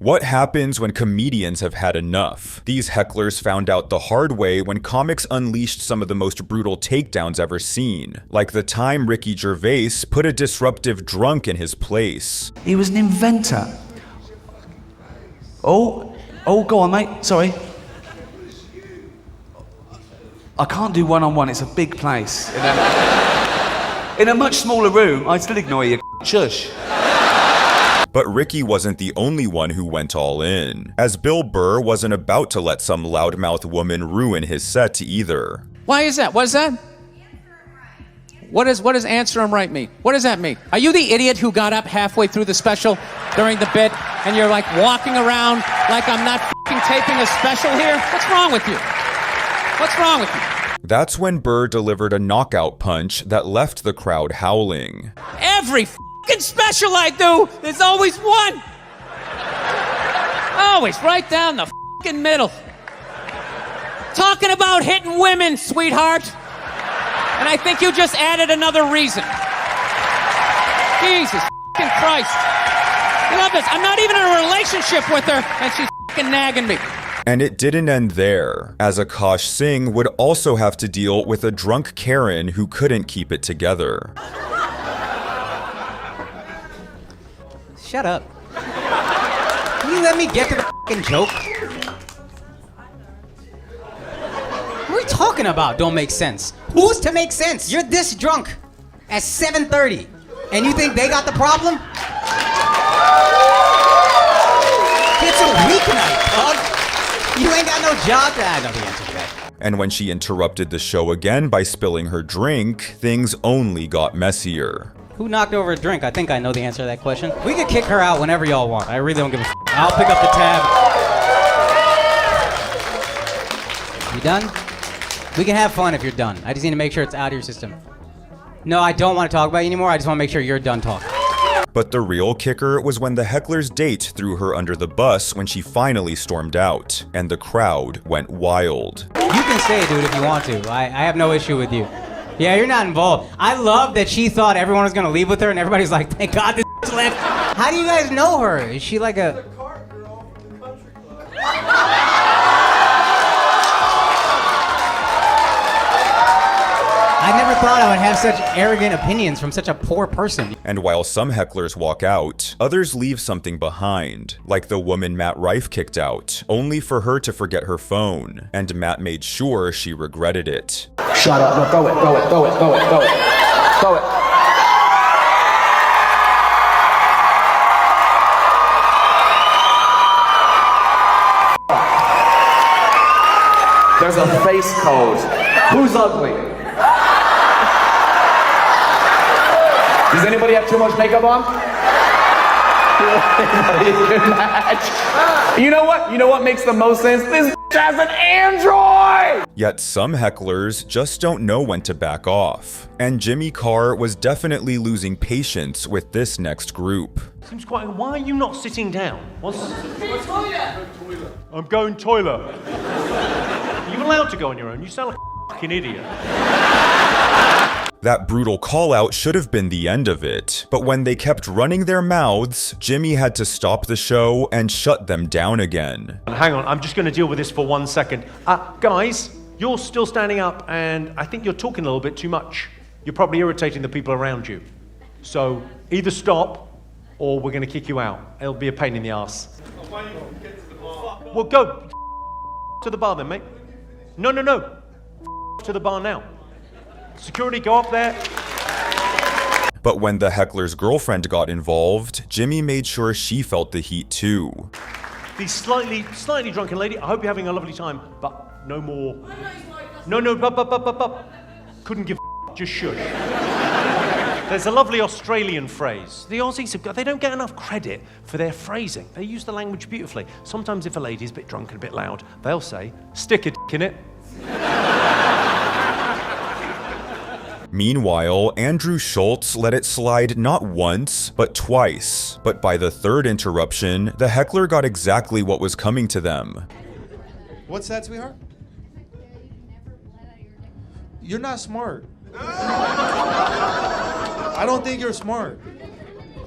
What happens when comedians have had enough? These hecklers found out the hard way when comics unleashed some of the most brutal takedowns ever seen, like the time Ricky Gervais put a disruptive drunk in his place. He was an inventor. Oh, go on, mate. Sorry. I can't do one-on-one. It's a big place. In a much smaller room, I'd still ignore you. Shush. But Ricky wasn't the only one who went all in, as Bill Burr wasn't about to let some loudmouth woman ruin his set either. Why is that? What is that? What does answer him right mean? What does that mean? Are you the idiot who got up halfway through the special during the bit and you're like walking around like I'm not f***ing taping a special here? What's wrong with you? What's wrong with you? That's when Burr delivered a knockout punch that left the crowd howling. Every f***ing special I do, there's always one. Always right down the f***ing middle. Talking about hitting women, sweetheart. And I think you just added another reason. Jesus f***ing Christ. I love this. I'm not even in a relationship with her, and she's f***ing nagging me. And it didn't end there, as Akash Singh would also have to deal with a drunk Karen who couldn't keep it together. Shut up. Can you let me get to the f***ing joke? What are we talking about? Don't make sense. Who's to make sense? You're this drunk at 7:30, and you think they got the problem? It's a weeknight, dog. You ain't got no job to add. I know the answer to that. And when she interrupted the show again by spilling her drink, things only got messier. Who knocked over a drink? I think I know the answer to that question. We can kick her out whenever y'all want. I really don't give a f***. I'll pick up the tab. You done? We can have fun if you're done. I just need to make sure it's out of your system. No, I don't want to talk about you anymore. I just want to make sure you're done talking. But the real kicker was when the heckler's date threw her under the bus when she finally stormed out, and the crowd went wild. You can say it, dude, if you want to. I have no issue with you. Yeah, you're not involved. I love that she thought everyone was gonna leave with her, and everybody's like, thank God this left. How do you guys know her? Is she like a... I never thought I would have such arrogant opinions from such a poor person. And while some hecklers walk out, others leave something behind, like the woman Matt Rife kicked out, only for her to forget her phone, and Matt made sure she regretted it. Shut up, no, throw it. There's a face code. Who's ugly? Does anybody have too much makeup on? You know what? You know what makes the most sense? This has an Android! Yet some hecklers just don't know when to back off. And Jimmy Carr was definitely losing patience with this next group. Seems quite... Why are you not sitting down? I'm going toilet. Are you allowed to go on your own? You sound like a fucking idiot. That brutal call-out should have been the end of it, but when they kept running their mouths, Jimmy had to stop the show and shut them down again. Hang on, I'm just going to deal with this for 1 second. Guys, you're still standing up, and I think you're talking a little bit too much. You're probably irritating the people around you. So either stop, or we're going to kick you out. It'll be a pain in the ass. Well, go to the bar then, mate. No. To the bar now. Security, go up there. But when the heckler's girlfriend got involved, Jimmy made sure she felt the heat too. The slightly drunken lady, I hope you're having a lovely time, but no more. No, but. Couldn't give a just shush. There's a lovely Australian phrase. The Aussies, they don't get enough credit for their phrasing. They use the language beautifully. Sometimes if a lady's a bit drunk and a bit loud, they'll say, stick a dick in it. Meanwhile, Andrew Schultz let it slide not once, but twice. But by the third interruption, the heckler got exactly what was coming to them. What's that, sweetheart? You're not smart. I don't think you're smart.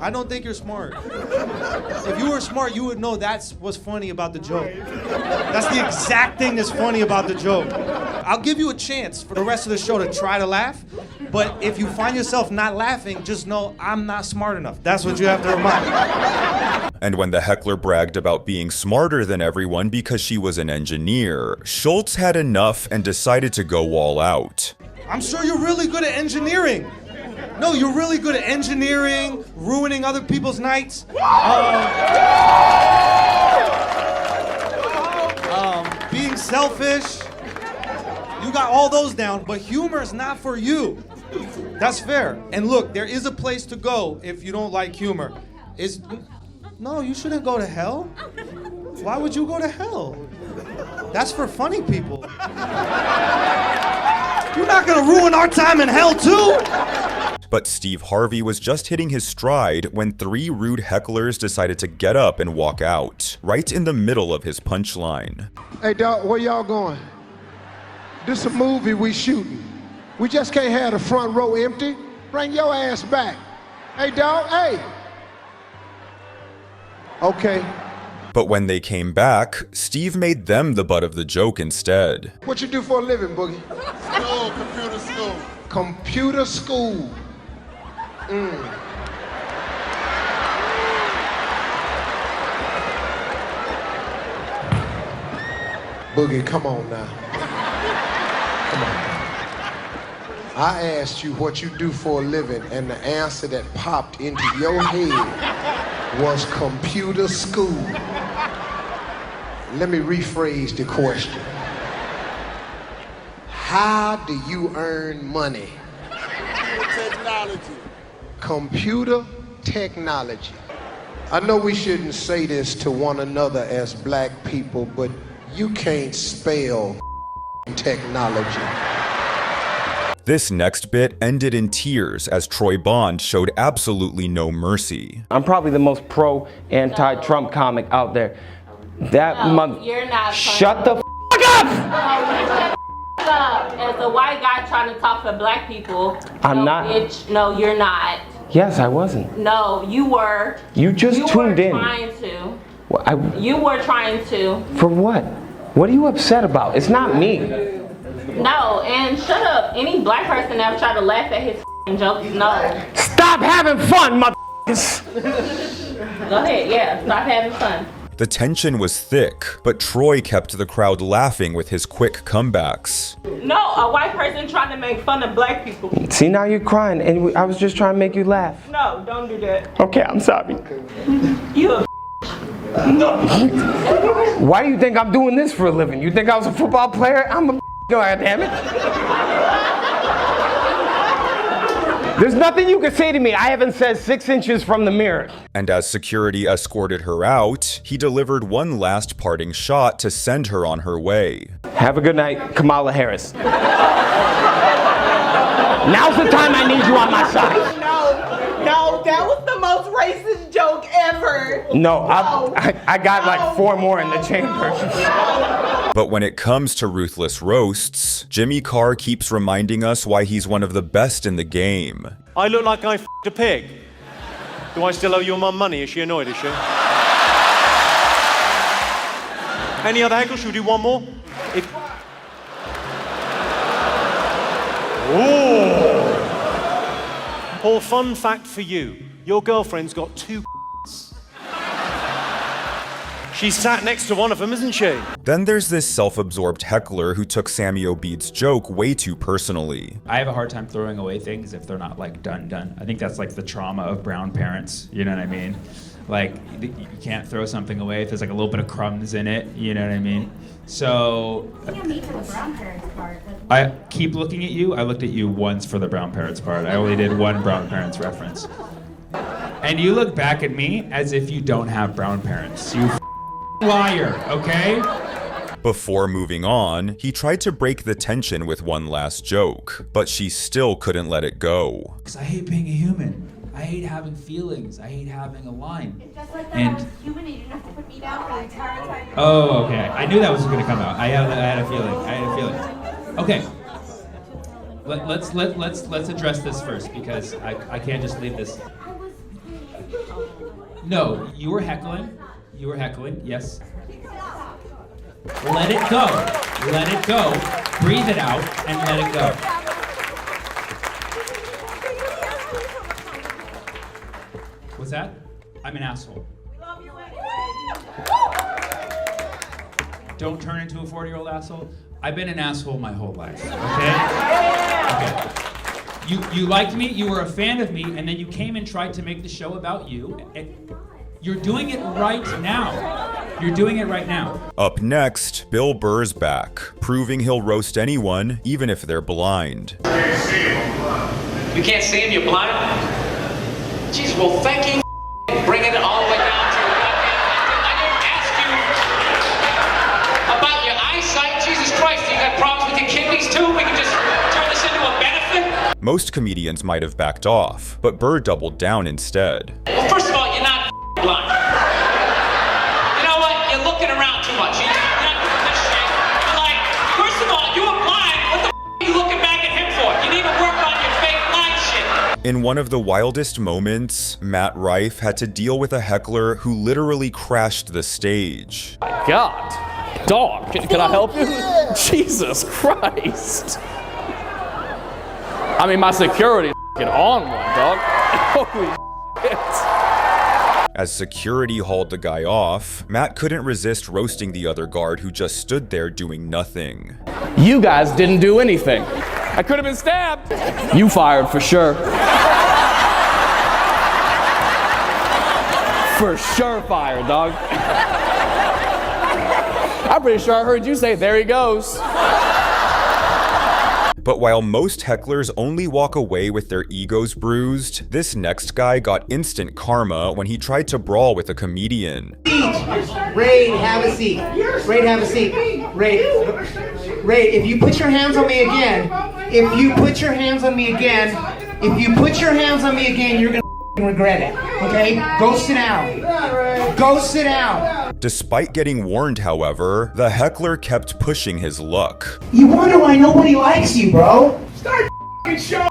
I don't think you're smart. If you were smart, you would know that's what's funny about the joke. That's the exact thing that's funny about the joke. I'll give you a chance for the rest of the show to try to laugh, but if you find yourself not laughing, just know I'm not smart enough. That's what you have to remind. And when the heckler bragged about being smarter than everyone because she was an engineer, Schultz had enough and decided to go all out. I'm sure you're really good at engineering. No, you're really good at engineering, ruining other people's nights. Being selfish. You got all those down, but humor is not for you. That's fair. And look, there is a place to go if you don't like humor. No, you shouldn't go to hell. Why would you go to hell? That's for funny people. You're not gonna ruin our time in hell too? But Steve Harvey was just hitting his stride when 3 rude hecklers decided to get up and walk out, right in the middle of his punchline. Hey, dog, where y'all going? This a movie we shooting. We just can't have the front row empty. Bring your ass back. Hey, dog, hey. Okay. But when they came back, Steve made them the butt of the joke instead. What you do for a living, Boogie? School, computer school. Computer school. Boogie, come on now. Come on. I asked you what you do for a living, and the answer that popped into your head was computer school. Let me rephrase the question. How do you earn money? Technology. Computer technology. I know we shouldn't say this to one another as black people, but you can't spell technology. This next bit ended in tears as Troy Bond showed absolutely no mercy. I'm probably the most pro anti-Trump comic out there. You're not. Shut the f*** up! As a white guy trying to talk for black people. I'm not. Bitch, no, you're not. Yes, I wasn't. No, you were. You just tuned in. You were trying to. Well, you were trying to. For what? What are you upset about? It's not me. No, and shut up. Any black person that tried to laugh at his jokes, no. Stop having fun, motherfuckers! Go ahead, yeah, stop having fun. The tension was thick, but Troy kept the crowd laughing with his quick comebacks. No, a white person trying to make fun of black people. See, now you're crying, and I was just trying to make you laugh. No, don't do that. Okay, I'm sorry. You a Why do you think I'm doing this for a living? You think I was a football player? I'm a God damn it. There's nothing you can say to me I haven't said 6 inches from the mirror. And as security escorted her out, he delivered one last parting shot to send her on her way. Have a good night, Kamala Harris. Now's the time I need you on my side. No, that was the most racist joke ever. No, I got like 4 more in the chamber. But when it comes to ruthless roasts, Jimmy Carr keeps reminding us why he's one of the best in the game. I look like I f***ed a pig. Do I still owe your mum money? Is she annoyed, is she? Any other heckles? Should we do one more? Ooh. Paul, fun fact for you. Your girlfriend's got 2 She's sat next to one of them, isn't she? Then there's this self-absorbed heckler who took Sammy Obeid's joke way too personally. I have a hard time throwing away things if they're not like done. I think that's like the trauma of brown parents, you know what I mean? Like, you can't throw something away if there's like a little bit of crumbs in it, you know what I mean? So, I keep looking at you. I looked at you once for the brown parents part. I only did one brown parents reference. And you look back at me as if you don't have brown parents. You liar, okay? Before moving on, he tried to break the tension with one last joke, but she still couldn't let it go. Because I hate being a human. I hate having feelings. I hate having a line. It's just like that. I was human and you didn't have to put me down for the entire time. Oh, okay. I knew that was going to come out. I had a feeling. Okay. Let's address this first because I can't just leave this. No, you were heckling. You were heckling, yes. Let it go. Let it go. Breathe it out and let it go. What's that? I'm an asshole. Don't turn into a 40-year-old asshole. I've been an asshole my whole life, okay? Okay. You liked me, you were a fan of me, and then you came and tried to make the show about you. You're doing it right now. You're doing it right now. Up next, Bill Burr's back, proving he'll roast anyone, even if they're blind. You can't see him, you're blind? Jeez, well, thank you for bringing it all the way down to your goddamn. I didn't ask you about your eyesight. Jesus Christ, you got problems with your kidneys too? We can just turn this into a benefit? Most comedians might have backed off, but Burr doubled down instead. Well, first of all, you're not blind. You know what? You're looking around too much. You're not doing this shit. Like, first of all, you were blind. What the are you looking back at him for? You need to work on your fake blind shit. In one of the wildest moments, Matt Rife had to deal with a heckler who literally crashed the stage. God. Dog, can I help you? Jesus Christ. I mean, my security's on one, dog. Holy shit. As security hauled the guy off, Matt couldn't resist roasting the other guard who just stood there doing nothing. You guys didn't do anything. I could have been stabbed. You fired for sure. For sure fired, dog. I'm pretty sure I heard you say, there he goes. But while most hecklers only walk away with their egos bruised, this next guy got instant karma when he tried to brawl with a comedian. Raid, have a seat. Raid, have a seat. Raid, if you put your hands on me again, you're gonna regret it, okay? Go sit down. Go sit down. Despite getting warned, however, the heckler kept pushing his luck. You wonder why nobody likes you, bro? Start f***ing show,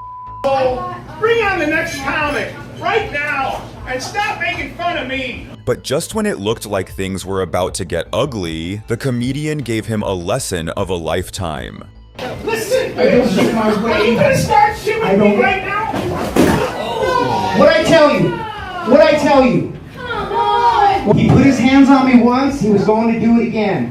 bring on the next comic, right now, and stop making fun of me. But just when it looked like things were about to get ugly, the comedian gave him a lesson of a lifetime. Listen, are you gonna start shooting me right now? What'd I tell you? He put his hands on me once, he was going to do it again.